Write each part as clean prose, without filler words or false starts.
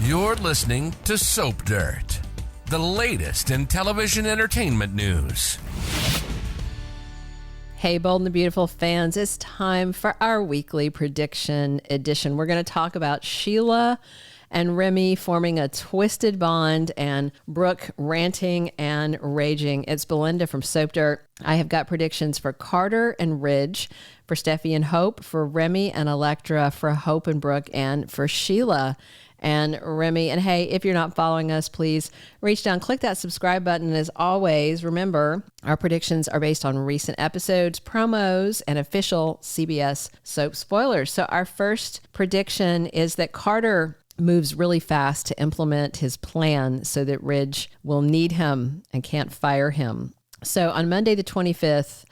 You're listening to Soap Dirt, the latest in television entertainment news. Hey, Bold and the Beautiful fans, it's time for our weekly prediction edition. We're going to talk about Sheila and Remy forming a twisted bond and Brooke ranting and raging. It's Belinda from Soap Dirt. I have got predictions for Carter and Ridge, for Steffy and Hope, for Remy and Electra, for Hope and Brooke, and for Sheila and Remy. And hey, if you're not following us, please reach down, click that subscribe button. And as always, remember, our predictions are based on recent episodes, promos, and official CBS soap spoilers. So our first prediction is that Carter moves really fast to implement his plan so that Ridge will need him and can't fire him. So on Monday the 25th,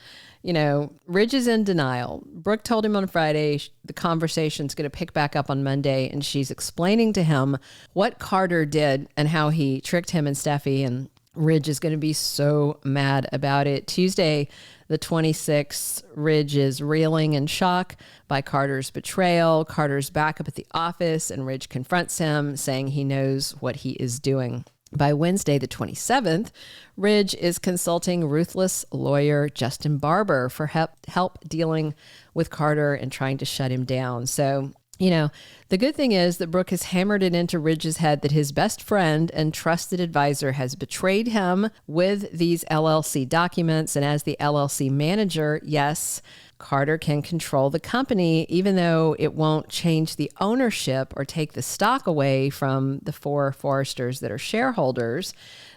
Ridge is in denial. Brooke told him on Friday the conversation's going to pick back up on Monday, and she's explaining to him what Carter did and how he tricked him and Steffy, and Ridge is going to be so mad about it. Tuesday, the 26th, Ridge is reeling in shock by Carter's betrayal. Carter's back up at the office, and Ridge confronts him, saying he knows what he is doing. By Wednesday, the 27th, Ridge is consulting ruthless lawyer Justin Barber for help dealing with Carter and trying to shut him down. So, the good thing is that Brooke has hammered it into Ridge's head that his best friend and trusted advisor has betrayed him with these LLC documents. And as the LLC manager, yes, Carter can control the company, even though it won't change the ownership or take the stock away from the four Forresters that are shareholders.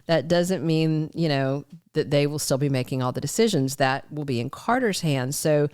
That doesn't mean, that they will still be making all the decisions. That will be in Carter's hands. So,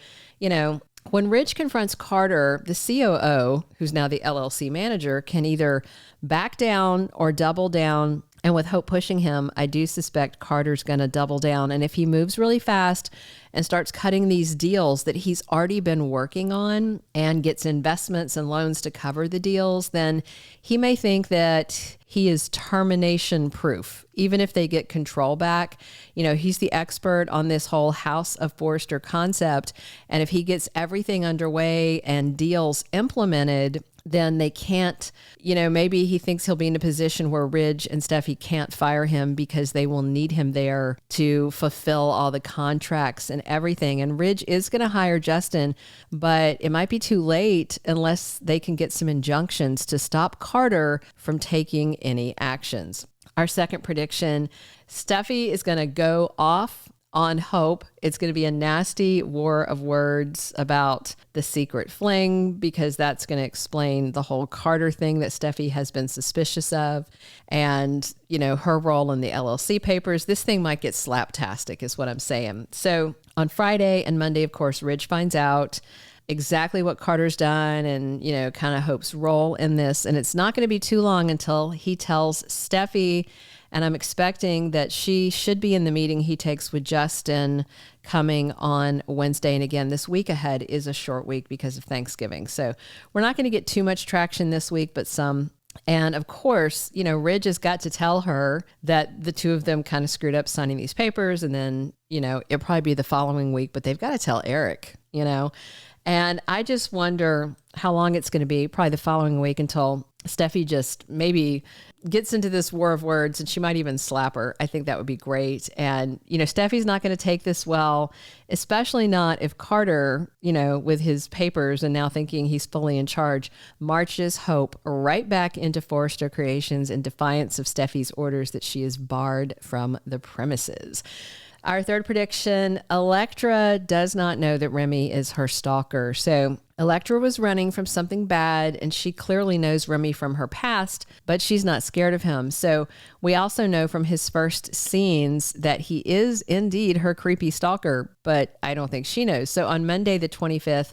when Ridge confronts Carter, the COO, who's now the LLC manager, can either back down or double down. And with Hope pushing him, I do suspect Carter's going to double down. And if he moves really fast and starts cutting these deals that he's already been working on and gets investments and loans to cover the deals, then he may think that he is termination proof. Even if they get control back, he's the expert on this whole House of Forrester concept. And if he gets everything underway and deals implemented, then they can't, maybe he thinks he'll be in a position where Ridge and Steffy can't fire him because they will need him there to fulfill all the contracts and everything. And Ridge is going to hire Justin, but it might be too late unless they can get some injunctions to stop Carter from taking any actions. Our second prediction, Steffy is going to go off on Hope. It's going to be a nasty war of words about the secret fling, because that's going to explain the whole Carter thing that Steffy has been suspicious of, and, her role in the LLC papers. This thing might get slaptastic is what I'm saying. So on Friday and Monday, of course, Ridge finds out exactly what Carter's done and, kind of Hope's role in this. And it's not going to be too long until he tells Steffy, and I'm expecting that she should be in the meeting he takes with Justin coming on Wednesday. And again, this week ahead is a short week because of Thanksgiving. So we're not going to get too much traction this week, but some. And of course, Ridge has got to tell her that the two of them kind of screwed up signing these papers. And then, it'll probably be the following week, but they've got to tell Eric, And I just wonder how long it's going to be, probably the following week, until Steffy just maybe gets into this war of words, and she might even slap her. I think that would be great. And, Steffy's not going to take this well, especially not if Carter, with his papers and now thinking he's fully in charge, marches Hope right back into Forrester Creations in defiance of Steffy's orders that she is barred from the premises. Our third prediction, Electra does not know that Remy is her stalker. So Electra was running from something bad, and she clearly knows Remy from her past, but she's not scared of him. So we also know from his first scenes that he is indeed her creepy stalker, but I don't think she knows. So on Monday, the 25th,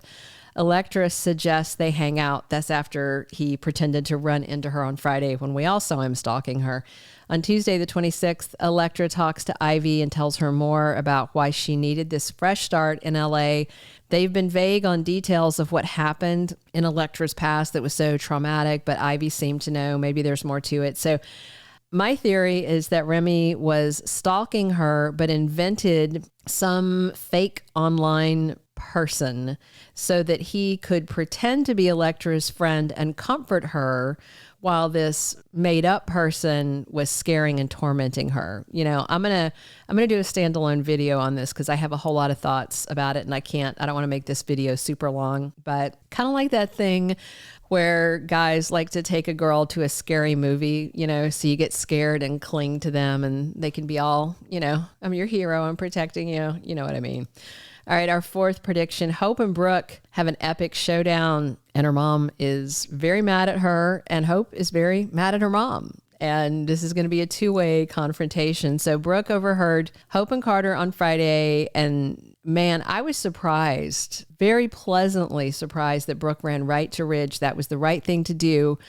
Electra suggests they hang out. That's after he pretended to run into her on Friday when we all saw him stalking her. On Tuesday, the 26th, Electra talks to Ivy and tells her more about why she needed this fresh start in LA. They've been vague on details of what happened in Electra's past that was so traumatic, but Ivy seemed to know. Maybe there's more to it. So my theory is that Remy was stalking her, but invented some fake online person so that he could pretend to be Electra's friend and comfort her while this made up person was scaring and tormenting her. You know, I'm going to do a standalone video on this because I have a whole lot of thoughts about it, and I don't want to make this video super long, but kind of like that thing where guys like to take a girl to a scary movie, you know, so you get scared and cling to them and they can be all, you know, I'm your hero, I'm protecting you. You know what I mean? All right, our fourth prediction, Hope and Brooke have an epic showdown, and her mom is very mad at her, and Hope is very mad at her mom. And this is going to be a two-way confrontation. So Brooke overheard Hope and Carter on Friday, and man, I was surprised, very pleasantly surprised that Brooke ran right to Ridge. That was the right thing to do.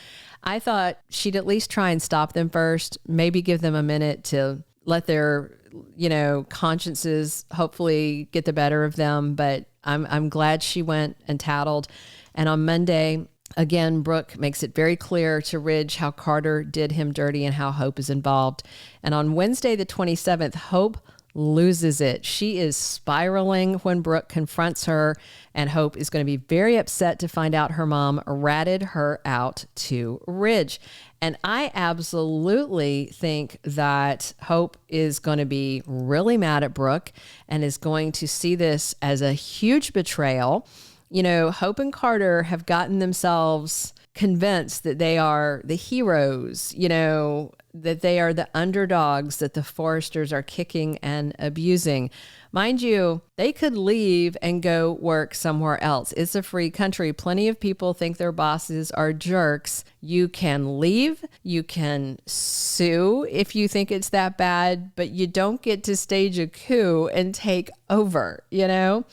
I thought she'd at least try and stop them first, maybe give them a minute to let their, you know, consciences hopefully get the better of them. But I'm glad she went and tattled. And on Monday, again, Brooke makes it very clear to Ridge how Carter did him dirty and how Hope is involved. And on Wednesday, the 27th, Hope loses it. She is spiraling when Brooke confronts her, and Hope is going to be very upset to find out her mom ratted her out to Ridge. And I absolutely think that Hope is going to be really mad at Brooke and is going to see this as a huge betrayal. You know, Hope and Carter have gotten themselves convinced that they are the heroes, you know, that they are the underdogs that the Forresters are kicking and abusing. Mind you, they could leave and go work somewhere else. It's a free country. Plenty of people think their bosses are jerks. You can leave. You can sue if you think it's that bad, but you don't get to stage a coup and take over, you know?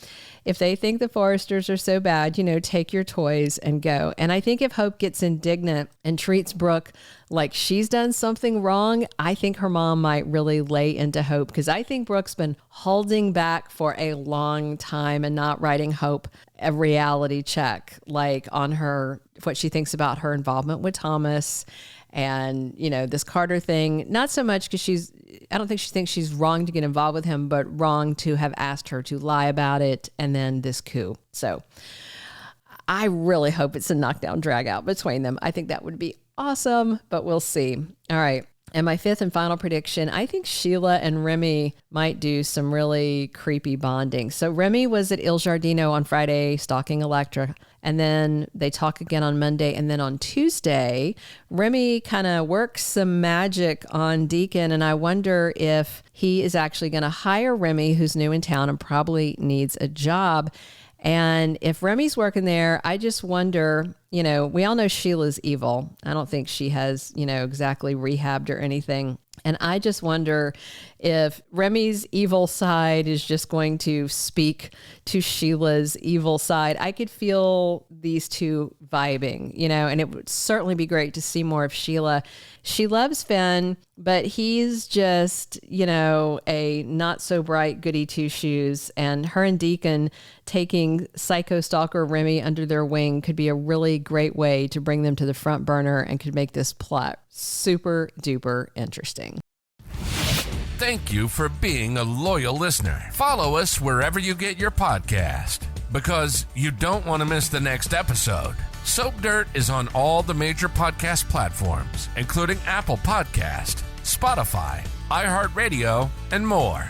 If they think the Forresters are so bad, you know, take your toys and go. And I think if Hope gets indignant and treats Brooke like she's done something wrong, I think her mom might really lay into Hope, because I think Brooke's been holding back for a long time and not writing Hope a reality check, like on her, what she thinks about her involvement with Thomas and, you know, this Carter thing. Not so much because I don't think she thinks she's wrong to get involved with him, but wrong to have asked her to lie about it, and then this coup. So I really hope it's a knockdown drag out between them. I think that would be awesome, but we'll see. All right. And my fifth and final prediction, I think Sheila and Remy might do some really creepy bonding. So Remy was at Il Giardino on Friday stalking Electra, and then they talk again on Monday. And then on Tuesday, Remy kind of works some magic on Deacon, and I wonder if he is actually going to hire Remy, who's new in town and probably needs a job. And if Remy's working there, I just wonder, you know, we all know Sheila's evil. I don't think she has, you know, exactly rehabbed or anything. And I just wonder if Remy's evil side is just going to speak to Sheila's evil side. I could feel these two vibing, you know, and it would certainly be great to see more of Sheila. She loves Finn, but he's just, you know, a not so bright goody two shoes. And her and Deacon taking psycho stalker Remy under their wing could be a really great way to bring them to the front burner and could make this plot super duper interesting. Thank you for being a loyal listener. Follow us wherever you get your podcast, because you don't want to miss the next episode. Soap Dirt is on all the major podcast platforms, including Apple Podcast, Spotify, iHeartRadio, and more.